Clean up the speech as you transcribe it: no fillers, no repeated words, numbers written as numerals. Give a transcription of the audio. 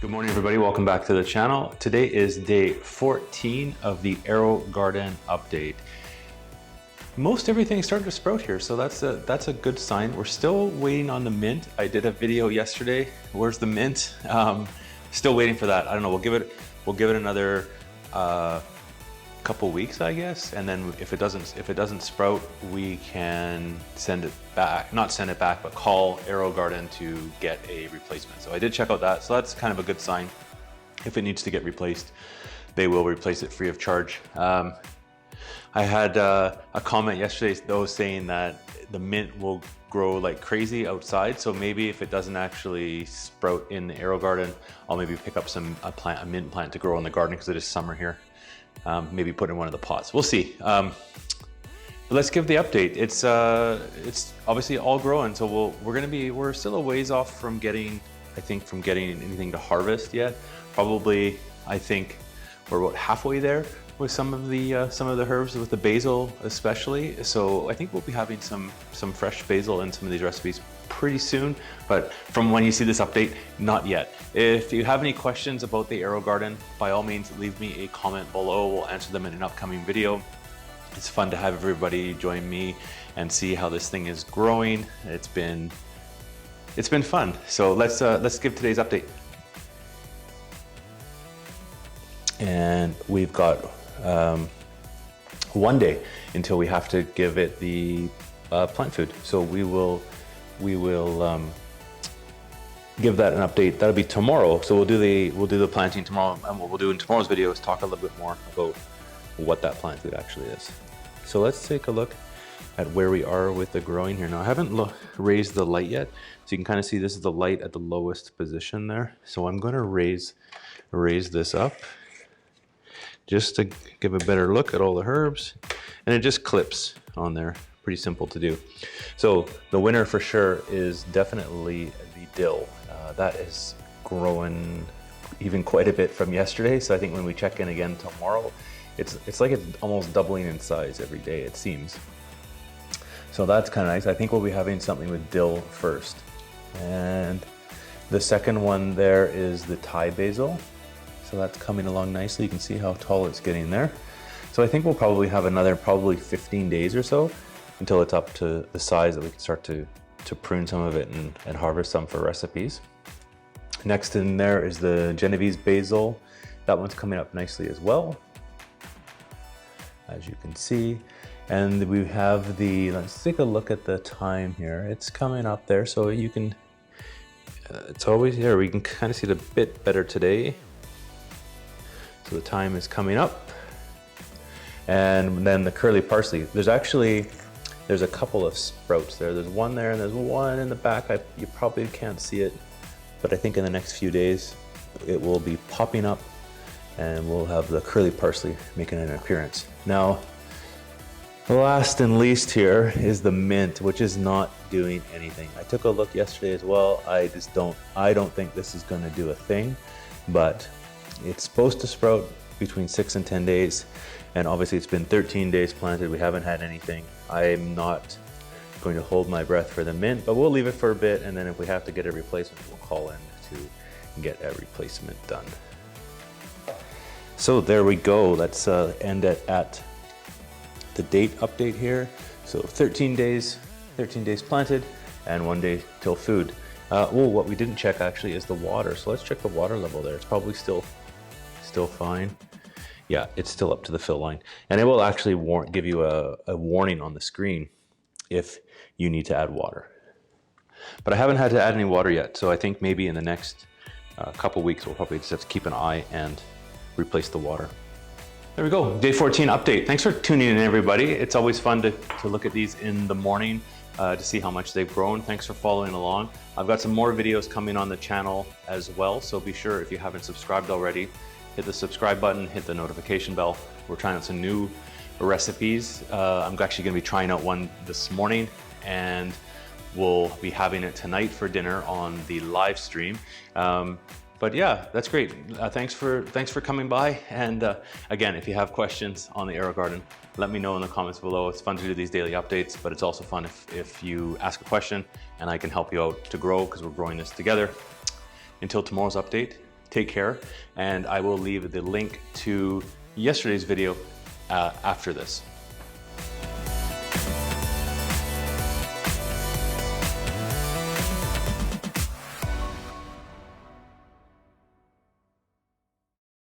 Good morning, everybody. Welcome back to the channel. Today is day 14 of the AeroGarden update. Most everything started to sprout here, so that's a good sign. We're still waiting on the mint. I did a video yesterday. Where's the mint? Still waiting for that. I don't know. We'll give it another couple weeks, I guess, and then if it doesn't sprout, we can send it back. Not send it back, but call AeroGarden to get a replacement. So I did check out that, so that's kind of a good sign. If it needs to get replaced, they will replace it free of charge. I had a comment yesterday though saying that the mint will grow like crazy outside, so maybe if it doesn't actually sprout in the AeroGarden, I'll maybe pick up a mint plant to grow in the garden because it is summer here. Maybe put in one of the pots. We'll see. But let's give the update. It's obviously all growing, so we're still a ways off from getting anything to harvest yet. Probably, I think we're about halfway there with some of the herbs, with the basil especially. So I think we'll be having some fresh basil in some of these recipes pretty soon, but from when you see this update, not yet. If you have any questions about the AeroGarden, by all means leave me a comment below. We'll answer them in an upcoming video. It's fun to have everybody join me and see how this thing is growing. It's been fun. So let's give today's update. And we've got 1 day until we have to give it the plant food. So we will give that an update. That'll be tomorrow. So we'll do the planting tomorrow, and what we'll do in tomorrow's video is talk a little bit more about what that plant food actually is. So let's take a look at where we are with the growing here. Now I haven't raised the light yet, so you can kind of see this is the light at the lowest position there. So I'm going to raise this up just to give a better look at all the herbs, and it just clips on there. Pretty simple to do. So the winner for sure is definitely the dill. That is growing even quite a bit from yesterday. So I think when we check in again tomorrow, it's like it's almost doubling in size every day, it seems. So that's kind of nice. I think we'll be having something with dill first. And the second one there is the Thai basil. So that's coming along nicely. You can see how tall it's getting there. So I think we'll probably have another 15 days or so until it's up to the size that we can start to prune some of it and harvest some for recipes. Next in there is the Genovese Basil. That one's coming up nicely as well, as you can see. And we have let's take a look at the thyme here. It's coming up there, so you can, it's always here. We can kind of see it a bit better today. So the thyme is coming up. And then the curly parsley. There's a couple of sprouts there. There's one there and there's one in the back. You probably can't see it, but I think in the next few days it will be popping up and we'll have the curly parsley making an appearance. Now, last and least here is the mint, which is not doing anything. I took a look yesterday as well. I don't think this is gonna do a thing, but it's supposed to sprout between 6 and 10 days. And obviously it's been 13 days planted. We haven't had anything. I'm not going to hold my breath for the mint, but we'll leave it for a bit. And then if we have to get a replacement, we'll call in to get a replacement done. So there we go. Let's end it at the date update here. So 13 days planted and 1 day till food. What we didn't check actually is the water. So let's check the water level there. It's probably still fine. Yeah, it's still up to the fill line. And it will actually give you a warning on the screen if you need to add water. But I haven't had to add any water yet, so I think maybe in the next couple weeks we'll probably just have to keep an eye and replace the water. There we go, day 14 update. Thanks for tuning in, everybody. It's always fun to look at these in the morning to see how much they've grown. Thanks for following along. I've got some more videos coming on the channel as well, so be sure, if you haven't subscribed already, hit the subscribe button, hit the notification bell. We're trying out some new recipes. I'm actually gonna be trying out one this morning, and we'll be having it tonight for dinner on the live stream. But yeah, that's great. Thanks for coming by. And again, if you have questions on the AeroGarden, let me know in the comments below. It's fun to do these daily updates, but it's also fun if you ask a question and I can help you out to grow, because we're growing this together. Until tomorrow's update, Take care, and I will leave the link to yesterday's video after this.